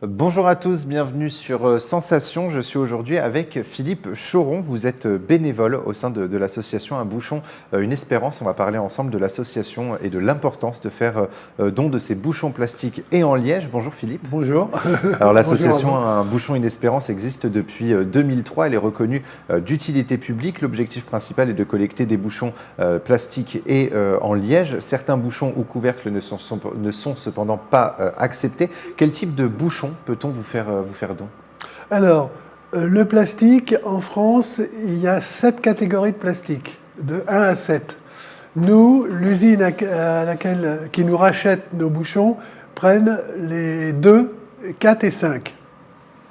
Bonjour à tous, bienvenue sur Sensation. Je suis aujourd'hui avec Philippe Choron. Vous êtes bénévole au sein de l'association Un Bouchon, une espérance. On va parler ensemble de l'association et de l'importance de faire don de ces bouchons plastiques et en liège. Bonjour Philippe. Bonjour. Alors l'association Bonjour. Un Bouchon, une espérance existe depuis 2003. Elle est reconnue d'utilité publique. L'objectif principal est de collecter des bouchons plastiques et en liège. Certains bouchons ou couvercles ne sont cependant pas acceptés. Quel type de bouchon peut-on vous faire don? Alors, le plastique, en France, il y a 7 catégories de plastique, de 1 à 7. Nous, l'usine qui nous rachète nos bouchons, prennent les 2, 4 et 5.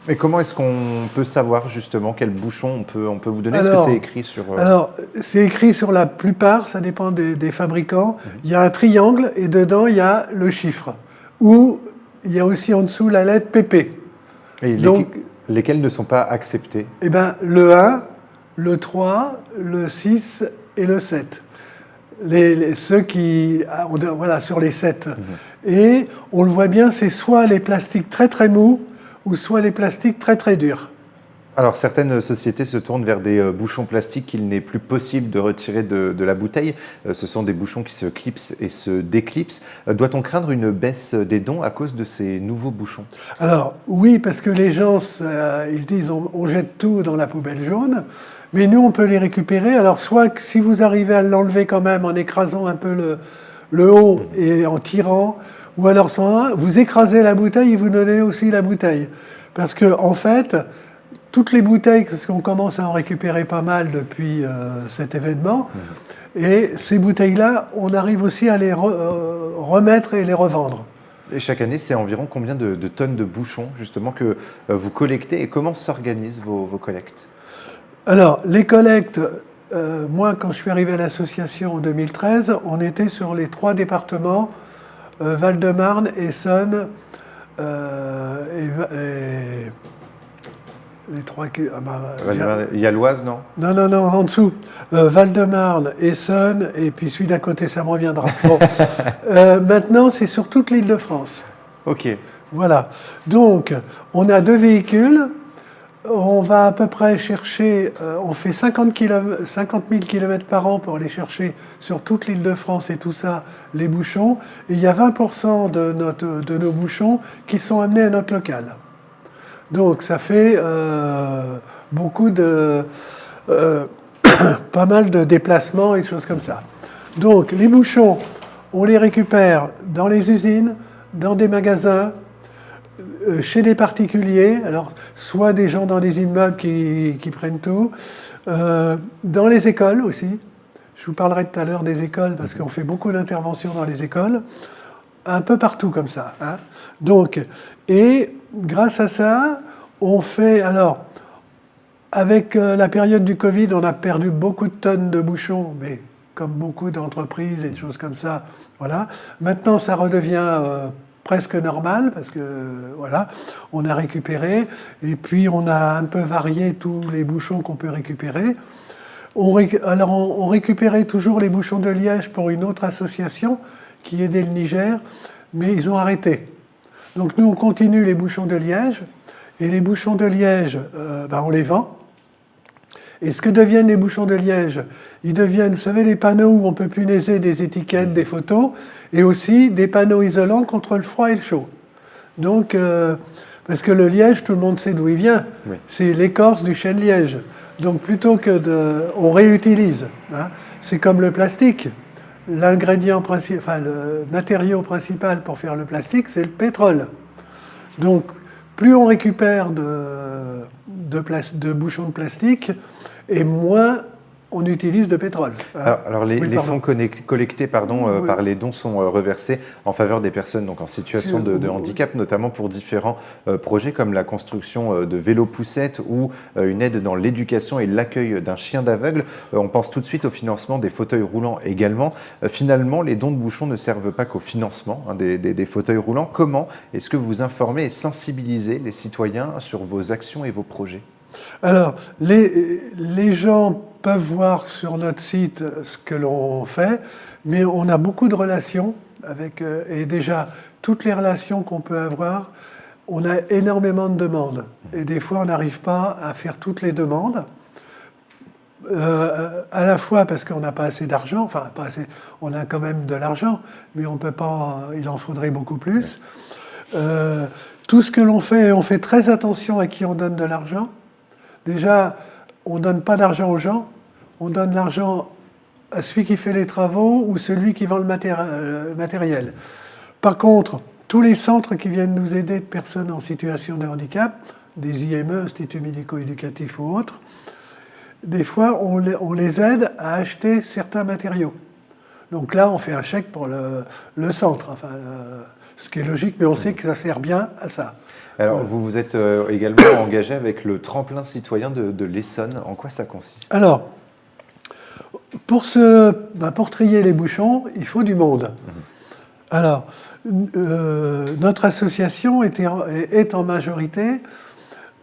Et comment est-ce qu'on peut savoir justement quel bouchon on peut vous donner? Est-ce que c'est écrit sur... Alors, c'est écrit sur la plupart, ça dépend des fabricants. Il y a un triangle et dedans, il y a le chiffre. Ou il y a aussi en dessous la lettre PP. Et Donc, lesquels ne sont pas acceptés? eh ben, le 1, le 3, le 6 et le 7. Ceux qui... Voilà, sur les 7. Et on le voit bien, c'est soit les plastiques très très mous, ou soit les plastiques très très durs. Alors certaines sociétés se tournent vers des bouchons plastiques qu'il n'est plus possible de retirer de la bouteille. Ce sont des bouchons qui se clipsent et se déclipsent. Doit-on craindre une baisse des dons à cause de ces nouveaux bouchons? Alors oui, parce que les gens, ils se disent on jette tout dans la poubelle jaune, mais nous on peut les récupérer. Alors soit si vous arrivez à l'enlever quand même en écrasant un peu le haut et en tirant, ou alors sans vous écrasez la bouteille et vous donnez aussi la bouteille. Parce que en fait, toutes les bouteilles, parce qu'on commence à en récupérer pas mal depuis cet événement, et ces bouteilles-là, on arrive aussi à les remettre et les revendre. Et chaque année, c'est environ combien de tonnes de bouchons justement que vous collectez et comment s'organisent vos collectes? Alors, les collectes, moi, quand je suis arrivé à l'association en 2013, on était sur les 3 départements, Val-de-Marne, Essonne et les 3... Il y a l'Oise, non? Non, en dessous. Val-de-Marne, Essonne, et puis celui d'à côté, ça me reviendra. Bon. Maintenant, c'est sur toute l'île de France. Ok. Voilà. Donc, on a 2 véhicules. On va à peu près chercher, on fait 50 000 km par an pour aller chercher sur toute l'île de France et tout ça, les bouchons. Et il y a 20% de nos bouchons qui sont amenés à notre local. Donc ça fait beaucoup de... pas mal de déplacements et de choses comme ça. Donc les bouchons, on les récupère dans les usines, dans des magasins, chez des particuliers, alors soit des gens dans des immeubles qui prennent tout, dans les écoles aussi. Je vous parlerai tout à l'heure des écoles parce qu'on fait beaucoup d'interventions dans les écoles, un peu partout comme ça. Hein. Donc, et grâce à ça, on fait... Alors, avec la période du Covid, on a perdu beaucoup de tonnes de bouchons, mais comme beaucoup d'entreprises et de choses comme ça, voilà. Maintenant, ça redevient... presque normal parce que voilà, on a récupéré et puis on a un peu varié tous les bouchons qu'on peut récupérer. On récupérait toujours les bouchons de liège pour une autre association qui aidait le Niger, mais ils ont arrêté. Donc nous on continue les bouchons de liège et les bouchons de liège, on les vend. Et ce que deviennent les bouchons de liège? Ils deviennent, vous savez, les panneaux où on peut punaiser des étiquettes, des photos, et aussi des panneaux isolants contre le froid et le chaud. Donc, parce que le liège, tout le monde sait d'où il vient. Oui. C'est l'écorce du chêne liège. Donc, plutôt que on réutilise. Hein. C'est comme le plastique. L'ingrédient principal, enfin, le matériau principal pour faire le plastique, c'est le pétrole. Donc, plus on récupère de bouchons de plastique, et moins on utilise de pétrole. Alors les fonds collectés par les dons sont reversés en faveur des personnes donc, en situation de handicap, notamment pour différents projets comme la construction de vélos poussettes ou une aide dans l'éducation et l'accueil d'un chien d'aveugle. On pense tout de suite au financement des fauteuils roulants également. Finalement, les dons de bouchons ne servent pas qu'au financement des fauteuils roulants. Comment est-ce que vous informez et sensibilisez les citoyens sur vos actions et vos projets? Alors, les gens peuvent voir sur notre site ce que l'on fait, mais on a beaucoup de relations avec, et déjà, toutes les relations qu'on peut avoir, on a énormément de demandes. Et des fois, on n'arrive pas à faire toutes les demandes. À la fois parce qu'on n'a pas assez d'argent, enfin, pas assez, on a quand même de l'argent, mais on peut pas, il en faudrait beaucoup plus. Tout ce que l'on fait, on fait très attention à qui on donne de l'argent. Déjà, on ne donne pas d'argent aux gens, on donne l'argent à celui qui fait les travaux ou celui qui vend le matériel. Par contre, tous les centres qui viennent nous aider de personnes en situation de handicap, des IME, instituts médico-éducatifs ou autres, des fois, on les aide à acheter certains matériaux. Donc là, on fait un chèque pour le centre, enfin, ce qui est logique, mais on sait que ça sert bien à ça. Alors, voilà. Vous vous êtes également engagé avec le tremplin citoyen de l'Essonne. En quoi ça consiste? Alors, pour trier les bouchons, il faut du monde. Alors, notre association est en majorité,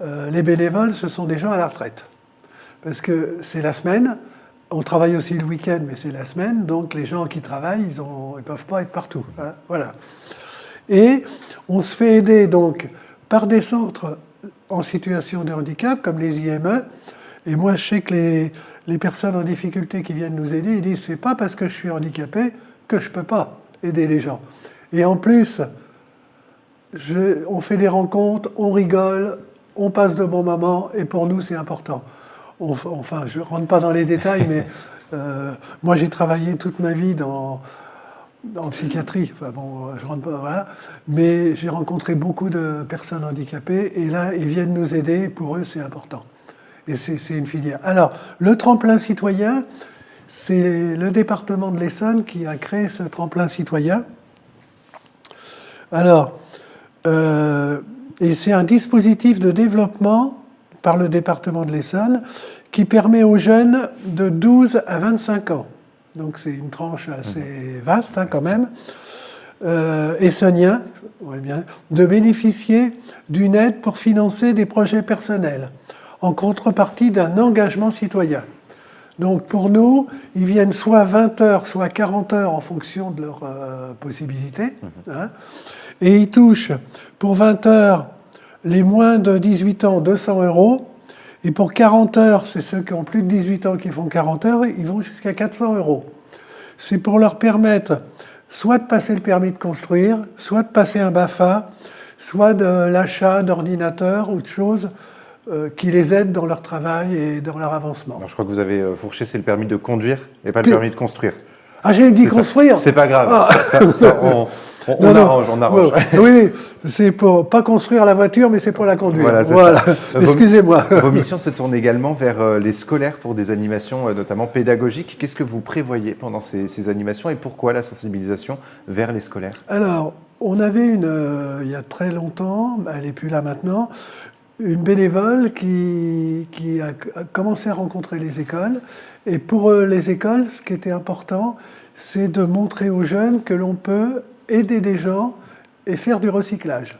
les bénévoles, ce sont des gens à la retraite. Parce que c'est la semaine, on travaille aussi le week-end, mais c'est la semaine, donc les gens qui travaillent, ils ne peuvent pas être partout. Hein, voilà. Et on se fait aider donc par des centres en situation de handicap, comme les IME. Et moi, je sais que les personnes en difficulté qui viennent nous aider, ils disent, c'est pas parce que je suis handicapé que je ne peux pas aider les gens. Et en plus, on fait des rencontres, on rigole, on passe de bons moments, et pour nous, c'est important. Enfin, je ne rentre pas dans les détails, mais moi, j'ai travaillé toute ma vie en psychiatrie. Enfin bon, je rentre pas, voilà. Mais j'ai rencontré beaucoup de personnes handicapées, et là, ils viennent nous aider. Pour eux, c'est important. Et c'est une filière. Alors, le tremplin citoyen, c'est le département de l'Essonne qui a créé ce tremplin citoyen. Alors, et c'est un dispositif de développement par le département de l'Essonne qui permet aux jeunes de 12 à 25 ans, donc c'est une tranche assez vaste hein, quand même, essonniens, de bénéficier d'une aide pour financer des projets personnels en contrepartie d'un engagement citoyen. Donc pour nous, ils viennent soit 20 heures, soit 40 heures en fonction de leurs possibilités. Hein, et ils touchent pour 20 heures les moins de 18 ans 200 €. Et pour 40 heures, c'est ceux qui ont plus de 18 ans qui font 40 heures, ils vont jusqu'à 400 €. C'est pour leur permettre soit de passer le permis de construire, soit de passer un BAFA, soit de l'achat d'ordinateurs ou de choses qui les aident dans leur travail et dans leur avancement. Alors, je crois que vous avez fourché, c'est le permis de conduire et pas le permis de construire. Ah, j'ai dit construire. C'est pas grave. Ah. On arrange. Oui, c'est pour pas construire la voiture, mais c'est pour la conduire. Voilà. Excusez-moi. Vos missions se tournent également vers les scolaires pour des animations, notamment pédagogiques. Qu'est-ce que vous prévoyez pendant ces animations et pourquoi la sensibilisation vers les scolaires? Alors, on avait il y a très longtemps, elle n'est plus là maintenant, une bénévole qui a commencé à rencontrer les écoles. Et pour les écoles, ce qui était important, c'est de montrer aux jeunes que l'on peut aider des gens et faire du recyclage.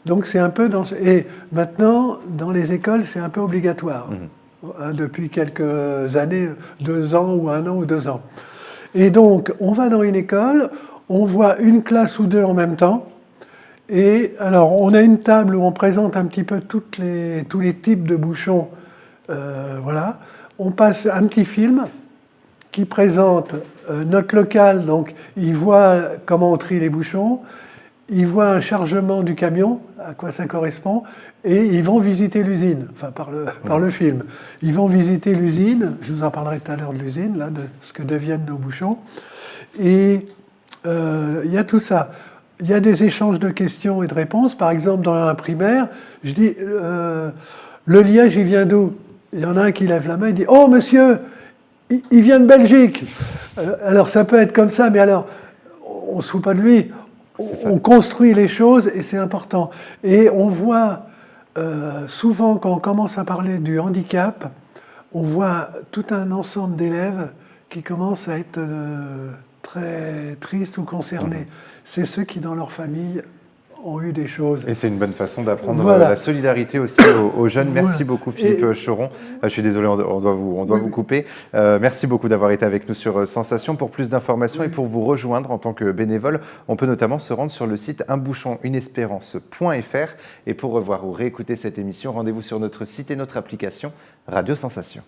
Donc c'est un peu et maintenant, dans les écoles, c'est un peu obligatoire. Depuis quelques années, 2 ans ou 1 an ou 2 ans. Et donc, on va dans une école, on voit une classe ou 2 en même temps. Et alors, on a une table où on présente un petit peu tous les types de bouchons. Voilà. On passe un petit film qui présente notre local. Donc, ils voient comment on trie les bouchons. Ils voient un chargement du camion, à quoi ça correspond. Et ils vont visiter l'usine, enfin par le film. Ils vont visiter l'usine. Je vous en parlerai tout à l'heure de l'usine, là, de ce que deviennent nos bouchons. Et il y a tout ça. Il y a des échanges de questions et de réponses. Par exemple, dans un primaire, je dis le liège, il vient d'où? Il y en a un qui lève la main, il dit oh monsieur, il vient de Belgique. Alors ça peut être comme ça, mais alors on ne se fout pas de lui. On construit les choses et c'est important. Et on voit souvent quand on commence à parler du handicap, on voit tout un ensemble d'élèves qui commencent à être très tristes ou concernés. C'est ceux qui, dans leur famille, ont eu des choses. Et c'est une bonne façon d'apprendre Voilà. la solidarité aussi aux jeunes. Merci Voilà. beaucoup Philippe Choron. Je suis désolé, on doit vous couper. Merci beaucoup d'avoir été avec nous sur Sensation. Pour plus d'informations et pour vous rejoindre en tant que bénévole, on peut notamment se rendre sur le site unbouchonuneespérance.fr. Et pour revoir ou réécouter cette émission, rendez-vous sur notre site et notre application Radio Sensation.